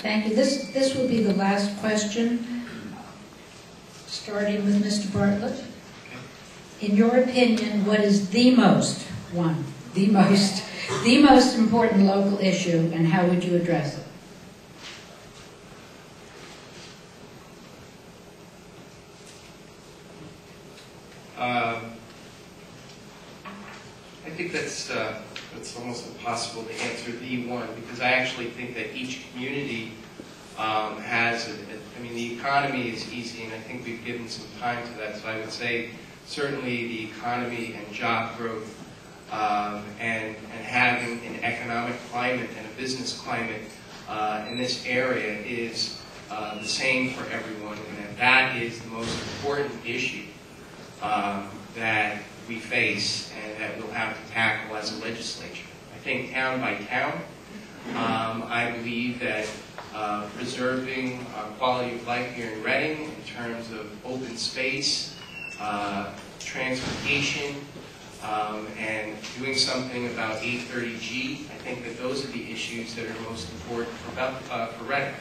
Thank you. This will be the last question, starting with Mr. Bartlett. In your opinion, what is the most important local issue, and how would you address it? I think that's almost impossible to answer the one, because I actually think that each community has I mean, the economy is easy, and I think we've given some time to that. So I would say certainly the economy and job growth, and having an economic climate and a business climate in this area is the same for everyone, and that is the most important issue that we face and that we'll have to tackle as a legislature. I think town by town, I believe that preserving quality of life here in Reading in terms of open space, transportation, and doing something about 830G, I think that those are the issues that are most important for Reading.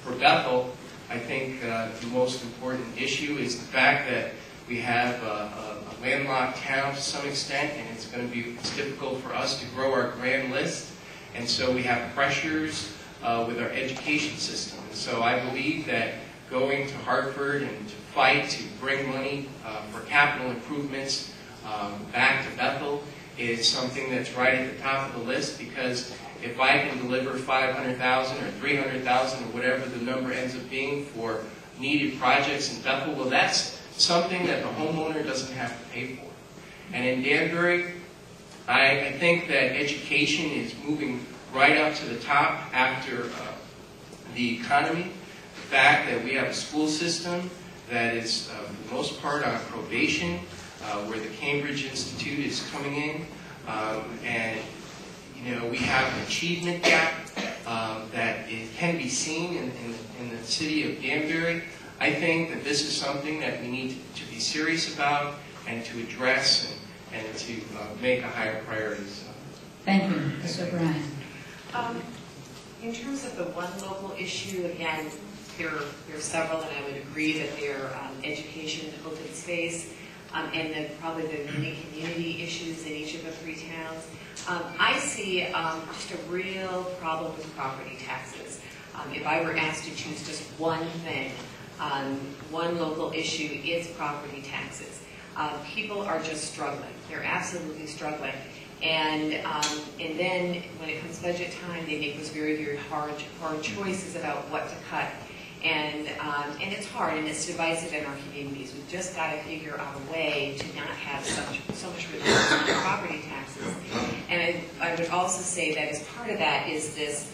For Bethel, I think the most important issue is the fact that we have a landlocked town to some extent, and it's difficult for us to grow our grand list, and so we have pressures with our education system. And so I believe that going to Hartford and to fight to bring money for capital improvements back to Bethel is something that's right at the top of the list, because if I can deliver $500,000 or $300,000 or whatever the number ends up being for needed projects in Bethel, well, that's something that the homeowner doesn't have to pay for. And in Danbury, I think that education is moving right up to the top after the economy. The fact that we have a school system that is, for the most part, on probation, where the Cambridge Institute is coming in, and we have an achievement gap that can be seen in the city of Danbury. I think that this is something that we need to be serious about and to address and to make a higher priority. So. Thank you. Ms. O'Brien. In terms of the one local issue, again, there are several, and I would agree that they're education, open space, and probably the many community issues in each of the three towns. I see just a real problem with property taxes. If I were asked to choose just one thing, one local issue is property taxes. People are just struggling. They're absolutely struggling. And then when it comes budget time, they make those very, very hard choices about what to cut. And it's hard, and it's divisive in our communities. We've just got to figure out a way to not have so much relief on property taxes. And I would also say that as part of that is this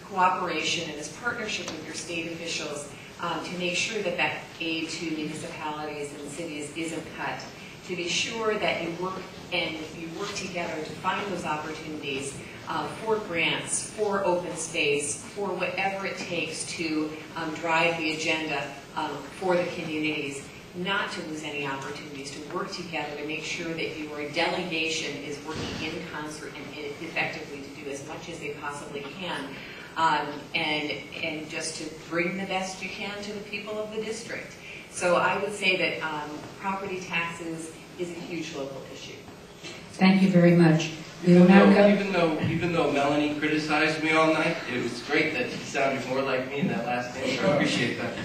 cooperation and this partnership with your state officials to make sure that that aid to municipalities and cities isn't cut. To be sure that you work together to find those opportunities for grants, for open space, for whatever it takes to drive the agenda for the communities, not to lose any opportunities, to work together to make sure that your delegation is working in concert and effectively to do as much as they possibly can, and just to bring the best you can to the people of the district. So I would say that property taxes is a huge local issue. Thank you very much. We will now go. Even though Melanie criticized me all night, it was great that she sounded more like me in that last answer. I appreciate that.